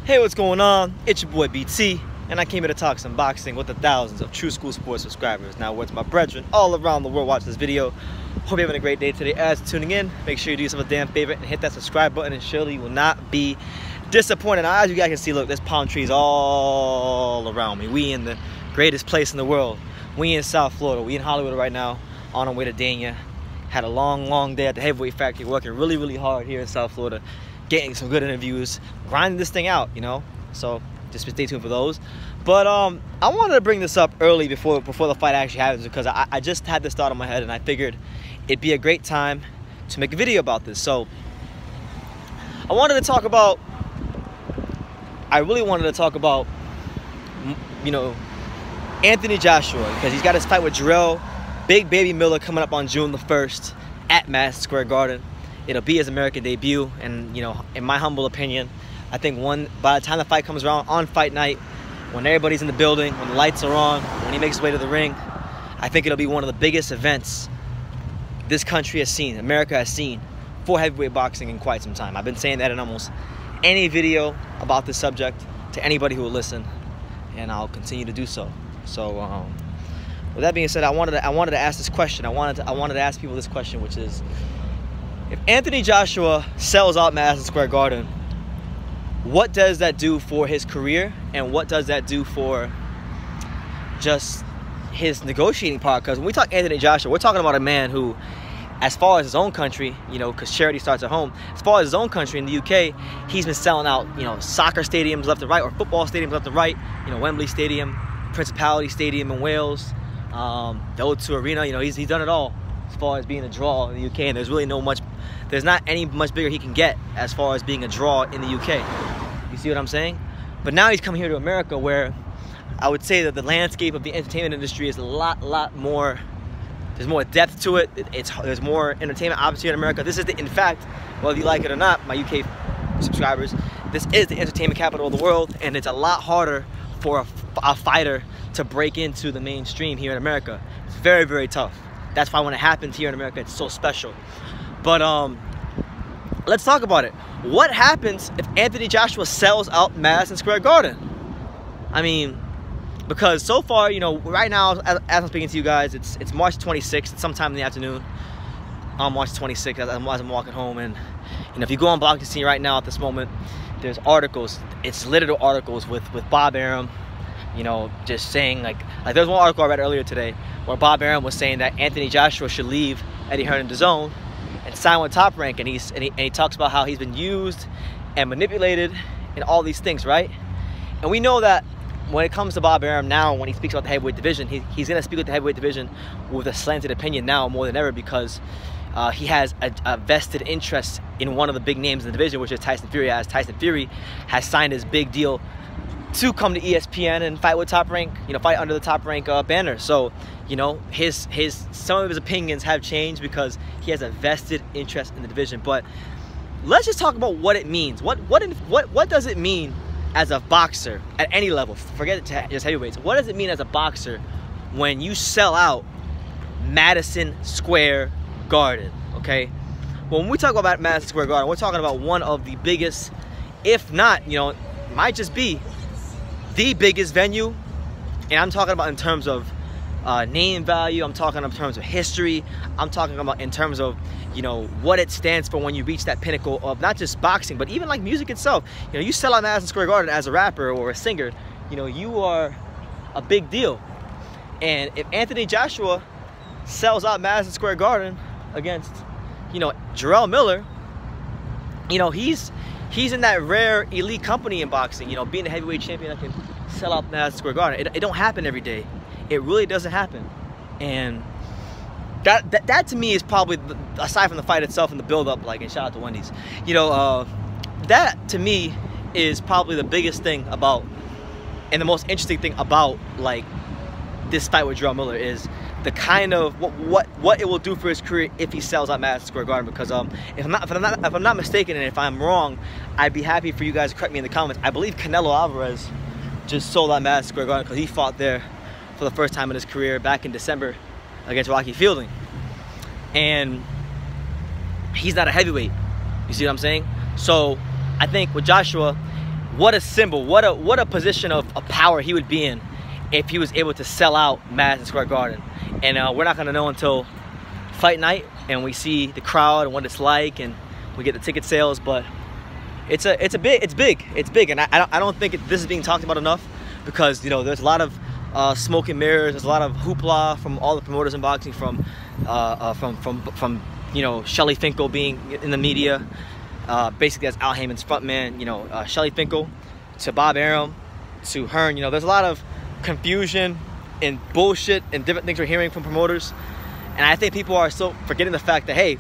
Hey, what's going on? It's your boy BT, and I came here to talk some boxing with the thousands of True School Sports subscribers. Now, what's my brethren all around the world watching this video? Hope you're having a great day today. As you're tuning in, make sure you do yourself a damn favor and hit that subscribe button, and surely you will not be disappointed. Now, as you guys can see, look, there's palm trees all around me. We in the greatest place in the world. We in South Florida. We in Hollywood right now, on our way to Dania. Had a long day at the heavyweight factory, working really hard here in South Florida, getting some good interviews, grinding this thing out, you know. So just stay tuned for those. But I wanted to bring this up early before the fight actually happens, because I just had this thought in my head, and I figured it'd be a great time to make a video about this. So I really wanted to talk about, you know, Anthony Joshua, because he's got his fight with Jarrell Big Baby Miller coming up on June the 1st at Madison Square Garden. It'll be his American debut, and you know, in my humble opinion, I think by the time the fight comes around on fight night, when everybody's in the building, when the lights are on, when he makes his way to the ring, I think it'll be one of the biggest events this country has seen, America has seen, for heavyweight boxing in quite some time. I've been saying that in almost any video about this subject to anybody who will listen, and I'll continue to do so. So with that being said, I wanted to ask this question. I wanted to ask people this question, which is, if Anthony Joshua sells out Madison Square Garden, what does that do for his career, and what does that do for just his negotiating power? Because when we talk Anthony Joshua, we're talking about a man who, as far as his own country, you know, because charity starts at home, as far as his own country in the UK, he's been selling out, you know, soccer stadiums left and right, or football stadiums left and right, you know, Wembley Stadium, Principality Stadium in Wales, the O2 Arena, you know, he's done it all as far as being a draw in the UK, and there's not any much bigger he can get as far as being a draw in the UK. You see what I'm saying? But now he's come here to America, where I would say that the landscape of the entertainment industry is a lot more, there's more depth to it. There's more entertainment opportunity in America. This is in fact, whether you like it or not, my UK subscribers, this is the entertainment capital of the world, and it's a lot harder for a fighter to break into the mainstream here in America. It's very tough. That's why when it happens here in America, it's so special. But let's talk about it. What happens if Anthony Joshua sells out Madison Square Garden? I mean, because so far, you know, right now, as I'm speaking to you guys, it's March 26th. It's sometime in the afternoon on March 26th as I'm walking home. And you know, if you go on Boxing Scene right now at this moment, there's articles. It's littered with articles with Bob Arum, you know, just saying like there's one article I read earlier today where Bob Arum was saying that Anthony Joshua should leave Eddie Hearn DAZN and sign with Top Rank, and he talks about how he's been used and manipulated and all these things, right? And we know that when it comes to Bob Arum now, when he speaks about the heavyweight division, he's going to speak with the heavyweight division with a slanted opinion now more than ever, because he has a vested interest in one of the big names in the division, which is Tyson Fury, as Tyson Fury has signed his big deal to come to ESPN and fight with Top Rank, you know, fight under the Top Rank banner. So, you know, some of his opinions have changed because he has a vested interest in the division. But let's just talk about what it means. What does it mean as a boxer at any level? Forget it, just heavyweights. What does it mean as a boxer when you sell out Madison Square Garden? Okay, when we talk about Madison Square Garden, we're talking about one of the biggest, if not, you know, might just be the biggest venue. And I'm talking about in terms of name value, I'm talking in terms of history, I'm talking about in terms of, you know, what it stands for when you reach that pinnacle of not just boxing, but even like music itself. You know, you sell out Madison Square Garden as a rapper or a singer, you know, you are a big deal. And if Anthony Joshua sells out Madison Square Garden against, you know, Jarrell Miller, you know, he's in that rare elite company in boxing, you know, being a heavyweight champion that can sell out Madison Square Garden. It don't happen every day. It really doesn't happen. And that to me is probably, aside from the fight itself and the build-up, like, and shout out to Wendy's, you know, that to me is probably the biggest thing about, and the most interesting thing about, like, this fight with Jarrell Miller is the kind of what it will do for his career if he sells out Madison Square Garden. Because if I'm not mistaken, and if I'm wrong, I'd be happy for you guys to correct me in the comments. I believe Canelo Alvarez just sold out Madison Square Garden because he fought there for the first time in his career back in December against Rocky Fielding, and he's not a heavyweight. You see what I'm saying? So I think with Joshua, what a symbol, what a position of power he would be in if he was able to sell out Madison Square Garden. And we're not gonna know until fight night and we see the crowd and what it's like and we get the ticket sales. But it's big, and I don't think this is being talked about enough, because, you know, there's a lot of smoke and mirrors, there's a lot of hoopla from all the promoters in boxing, from you know, Shelly Finkel being in the media, basically as Al Heyman's frontman, you know, Shelly Finkel, to Bob Arum, to Hearn. You know, there's a lot of confusion and bullshit and different things we're hearing from promoters, and I think people are still forgetting the fact that, hey,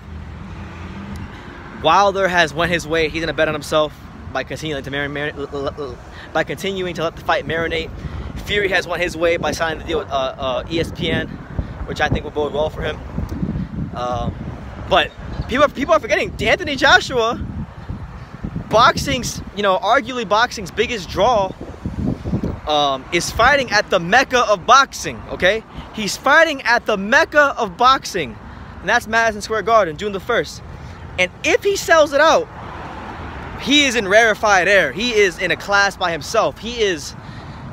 Wilder has went his way. He's gonna bet on himself by continuing to let the fight marinate. Fury has won his way by signing the deal with ESPN, which I think will bode well for him. But people are forgetting Anthony Joshua, boxing's, you know, arguably boxing's biggest draw, is fighting at the Mecca of boxing. Okay, he's fighting at the Mecca of boxing, and that's Madison Square Garden, June the 1st. And if he sells it out, he is in rarefied air. He is in a class by himself. He is,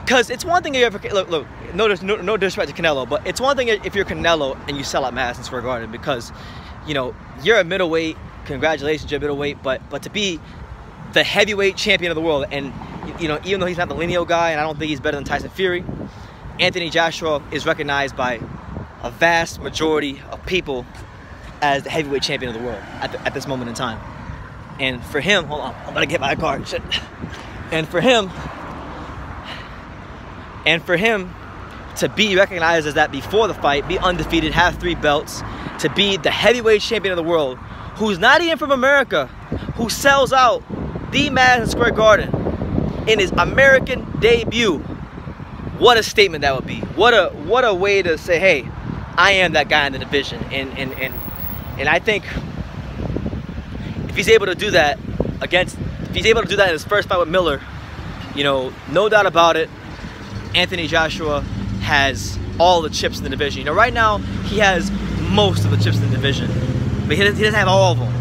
because it's one thing if you ever look, no disrespect to Canelo, but it's one thing if you're Canelo and you sell out Madison Square Garden, because, you know, you're a middleweight. Congratulations, you're a middleweight. But to be the heavyweight champion of the world, and, you know, even though he's not the lineal guy, and I don't think he's better than Tyson Fury, Anthony Joshua is recognized by a vast majority of people as the heavyweight champion of the world at this moment in time. And for him, hold on, I'm gonna get my card. Shit. And for him to be recognized as that before the fight, be undefeated, have 3 belts, to be the heavyweight champion of the world, who's not even from America, who sells out the Madison Square Garden in his American debut, what a statement that would be. What a way to say, hey, I am that guy in the division. And I think if he's able to do that if he's able to do that in his first fight with Miller, you know, no doubt about it, Anthony Joshua has all the chips in the division. You know, right now he has most of the chips in the division, but he doesn't have all of them.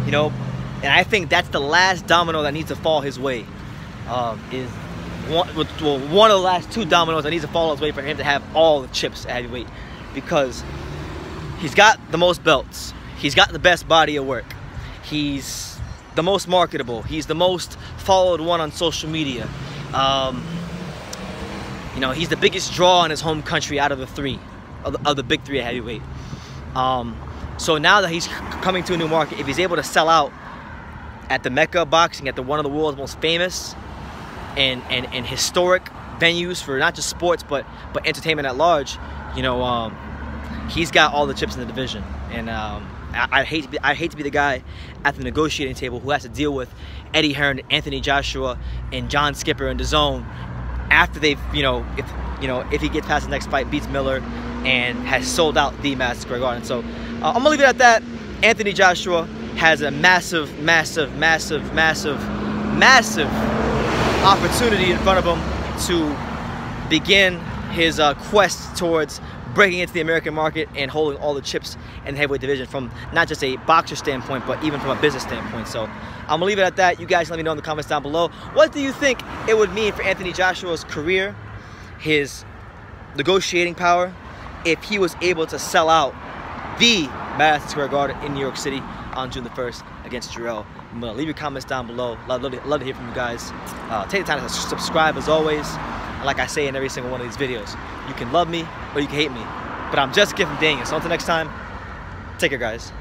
You know, and I think that's the last domino that needs to fall his way. Is one of the last 2 dominoes that needs to fall his way for him to have all the chips at heavyweight, because he's got the most belts. He's got the best body of work. He's the most marketable. He's the most followed one on social media. You know, he's the biggest draw in his home country out of the 3, of the big 3 at heavyweight. So now that he's coming to a new market, if he's able to sell out at the Mecca of boxing, at one of the world's most famous and historic venues for not just sports but entertainment at large, you know, he's got all the chips in the division. And I hate to be the guy at the negotiating table who has to deal with Eddie Hearn, Anthony Joshua, and John Skipper in the zone after they've, if he gets past the next fight, beats Miller, and has sold out the Madison Square Garden. So I'm gonna leave it at that. Anthony Joshua has a massive opportunity in front of him to begin his quest towards breaking into the American market and holding all the chips in the heavyweight division, from not just a boxer standpoint, but even from a business standpoint. So I'm gonna leave it at that. You guys let me know in the comments down below. What do you think it would mean for Anthony Joshua's career, his negotiating power, if he was able to sell out the Madison Square Garden in New York City on June the 1st against Jarrell Miller? Leave your comments down below. Love to hear from you guys. Take the time to subscribe as always. Like I say in every single one of these videos, you can love me or you can hate me, but I'm just Gift from Daniel. So until next time, take care, guys.